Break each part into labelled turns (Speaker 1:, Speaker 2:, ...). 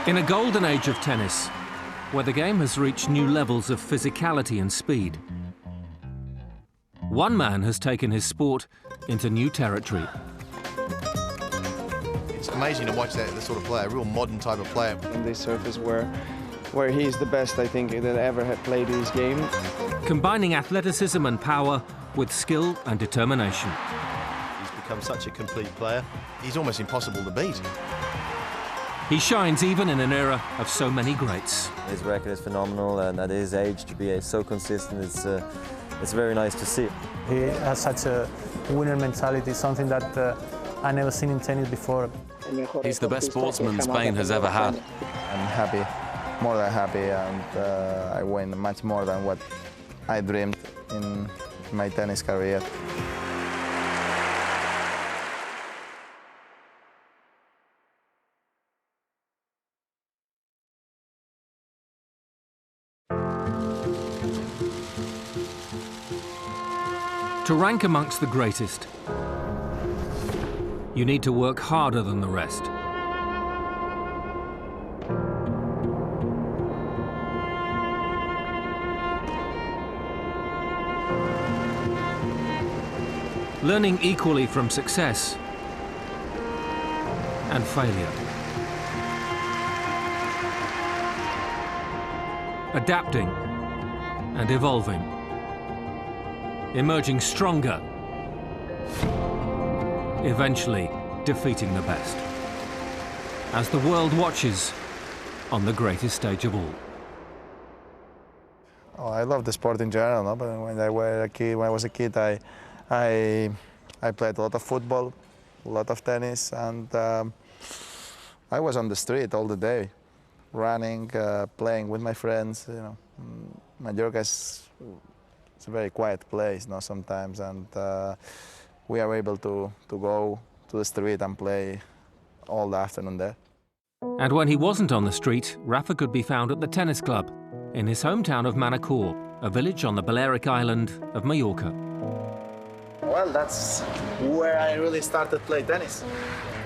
Speaker 1: In a golden age of tennis, where the game has reached new levels of physicality and speed, one man has taken his sport into new territory.
Speaker 2: It's amazing to watch that sort of player, a real modern type of player.
Speaker 3: On this surface where he's the best, I think, that ever had played this game.
Speaker 1: Combining athleticism and power with skill and determination.
Speaker 2: He's become such a complete player. He's almost impossible to beat.
Speaker 1: He shines even in an era of so many greats.
Speaker 4: His record is phenomenal, and at his age to be so consistent, it's very nice to see.
Speaker 5: He has such a winner mentality, something that I never seen in tennis before.
Speaker 6: He's the best sportsman Spain has ever had.
Speaker 7: I'm happy, more than happy, and I win much more than what I dreamed in my tennis career.
Speaker 1: To rank amongst the greatest, you need to work harder than the rest. Learning equally from success and failure. Adapting and evolving. Emerging stronger, eventually defeating the best, as the world watches on the greatest stage of all.
Speaker 7: Oh, I love the sport in general, no? But when I was a kid, I played a lot of football, a lot of tennis, and I was on the street all the day, running, playing with my friends. You know, Mallorca it's a very quiet place, no, sometimes, and we are able to go to the street and play all the afternoon there.
Speaker 1: And when he wasn't on the street, Rafa could be found at the tennis club in his hometown of Manacor, a village on the Balearic island of Mallorca.
Speaker 8: Well, that's where I really started playing tennis.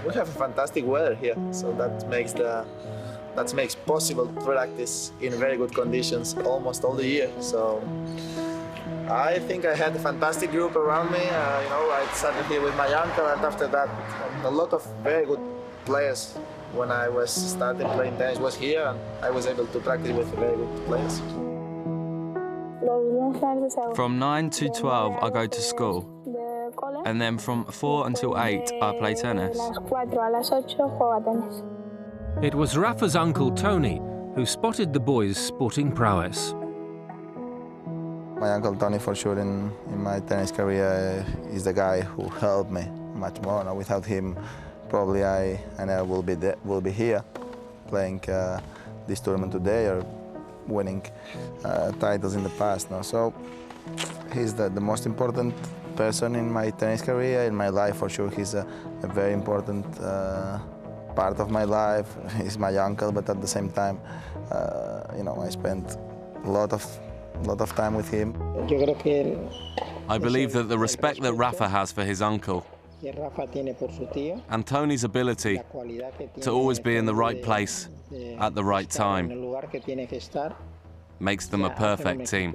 Speaker 8: We have fantastic weather here, so that makes possible to practice in very good conditions almost all the year. So I think I had a fantastic group around me. You know, I started here with my uncle, and after that, a lot of very good players. When I was starting playing tennis was here, and I was able to practice with very good players.
Speaker 6: From 9 to 12, I go to school. And then from 4 until 8, I play tennis.
Speaker 1: It was Rafa's uncle Tony who spotted the boys' sporting prowess.
Speaker 7: My uncle Tony, for sure, in my tennis career, is the guy who helped me much more. Now, without him, probably I never will be here playing this tournament today or winning titles in the past. No? So he's the most important person in my tennis career, in my life, for sure. He's a very important part of my life. He's my uncle, but at the same time, you know, I spent a lot of time with him.
Speaker 6: I believe that the respect that Rafa has for his uncle and Tony's ability to always be in the right place at the right time makes them a perfect team.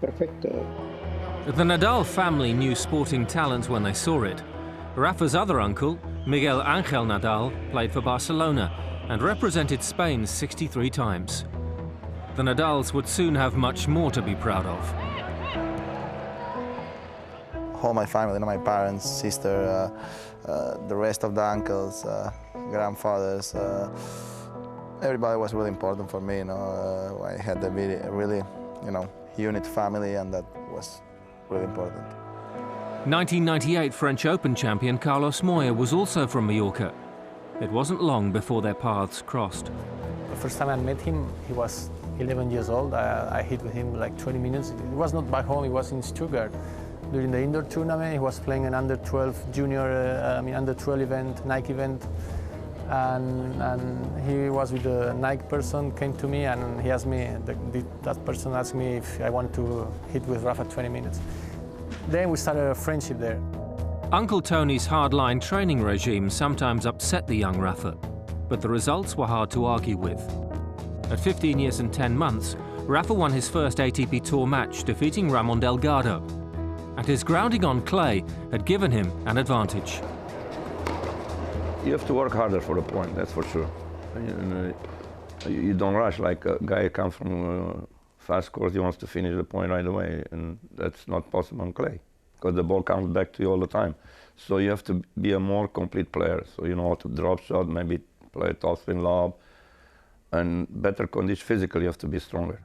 Speaker 1: The Nadal family knew sporting talent when they saw it. Rafa's other uncle, Miguel Ángel Nadal, played for Barcelona and represented Spain 63 times. The Nadals would soon have much more to be proud of.
Speaker 7: All my family, my parents, sister, the rest of the uncles, grandfathers, everybody was really important for me. You know, I had a really, you know, unit family, and that was really important.
Speaker 1: 1998 French Open champion Carlos Moya was also from Mallorca. It wasn't long before their paths crossed.
Speaker 5: The first time I met him, he was 11 years old. I hit with him like 20 minutes. It was not back home, it was in Stuttgart. During the indoor tournament, he was playing an under-12 junior, under-12 event, Nike event. And he was with a Nike person, came to me, and he asked me, that person asked me if I wanted to hit with Rafa 20 minutes. Then we started a friendship there.
Speaker 1: Uncle Tony's hardline training regime sometimes upset the young Rafa. but the results were hard to argue with. At 15 years and 10 months, Rafa won his first ATP Tour match, defeating Ramon Delgado. And his grounding on clay had given him an advantage.
Speaker 9: You have to work harder for a point, that's for sure. You don't rush like a guy who comes from fast course, he wants to finish the point right away, and that's not possible on clay, because the ball comes back to you all the time. So you have to be a more complete player. So you know how to drop shot, maybe play a topspin lob, and better condition physically, you have to be stronger.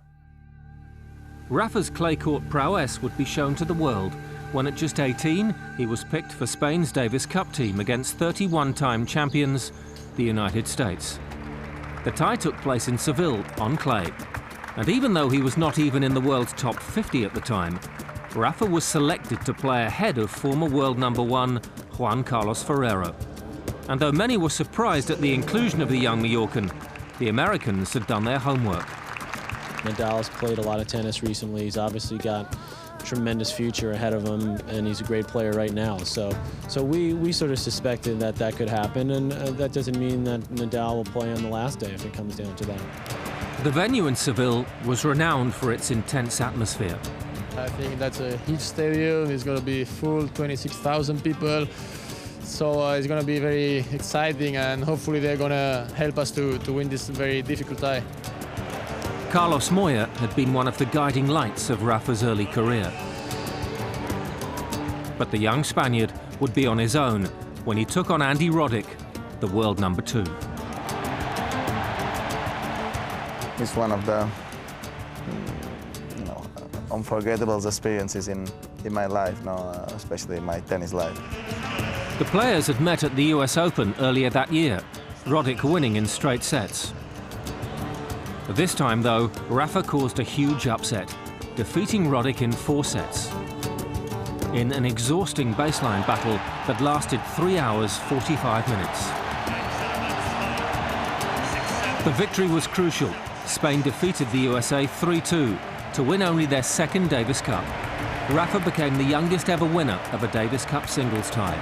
Speaker 1: Rafa's clay court prowess would be shown to the world when at just 18 he was picked for Spain's Davis Cup team against 31-time champions, the United States. The tie took place in Seville on clay, and even though he was not even in the world's top 50 at the time, Rafa was selected to play ahead of former world #1 Juan Carlos Ferrero. And though many were surprised at the inclusion of the young Mallorcan, the Americans had done their homework.
Speaker 10: Nadal's played a lot of tennis recently. He's obviously got a tremendous future ahead of him, and he's a great player right now. So we sort of suspected that that could happen, and that doesn't mean that Nadal will play on the last day if it comes down to that.
Speaker 1: The venue in Seville was renowned for its intense atmosphere.
Speaker 5: I think that's a huge stadium. It's going to be full, 26,000 people. So it's going to be very exciting, and hopefully they're going to help us to win this very difficult tie.
Speaker 1: Carlos Moya had been one of the guiding lights of Rafa's early career. But the young Spaniard would be on his own when he took on Andy Roddick, the world #2.
Speaker 7: It's one of the unforgettable experiences in my life, especially in my tennis life.
Speaker 1: The players had met at the US Open earlier that year, Roddick winning in straight sets. This time, though, Rafa caused a huge upset, defeating Roddick in 4 sets. In an exhausting baseline battle that lasted 3 hours, 45 minutes. The victory was crucial. Spain defeated the USA 3-2 to win only their second Davis Cup. Rafa became the youngest ever winner of a Davis Cup singles tie.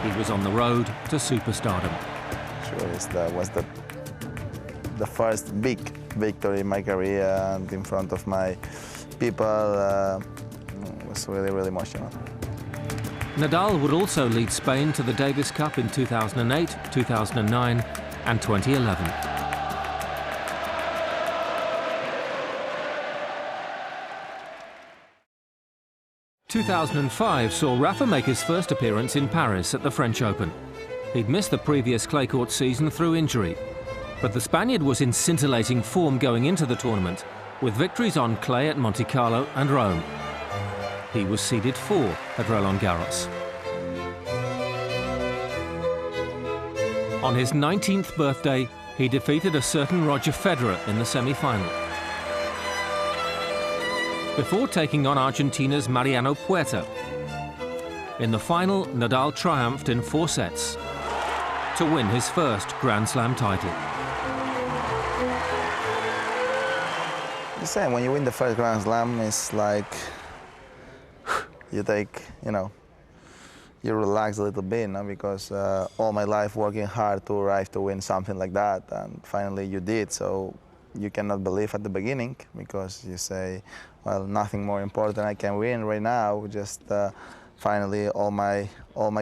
Speaker 1: He was on the road to superstardom.
Speaker 7: Sure, it was the first big victory in my career, and in front of my people. It was really, really emotional.
Speaker 1: Nadal would also lead Spain to the Davis Cup in 2008, 2009 and 2011. In 2005 saw Rafa make his first appearance in Paris at the French Open. He'd missed the previous clay court season through injury, but the Spaniard was in scintillating form going into the tournament, with victories on clay at Monte Carlo and Rome. He was seeded 4 at Roland Garros. On his 19th birthday, he defeated a certain Roger Federer in the semi-final. Before taking on Argentina's Mariano Puerta. In the final, Nadal triumphed in 4 sets to win his first Grand Slam title.
Speaker 7: The same, when you win the first Grand Slam, it's like you take, you relax a little bit, because all my life working hard to arrive to win something like that, and finally you did. So you cannot believe at the beginning, because you say, well, nothing more important I can win right now. Just finally all my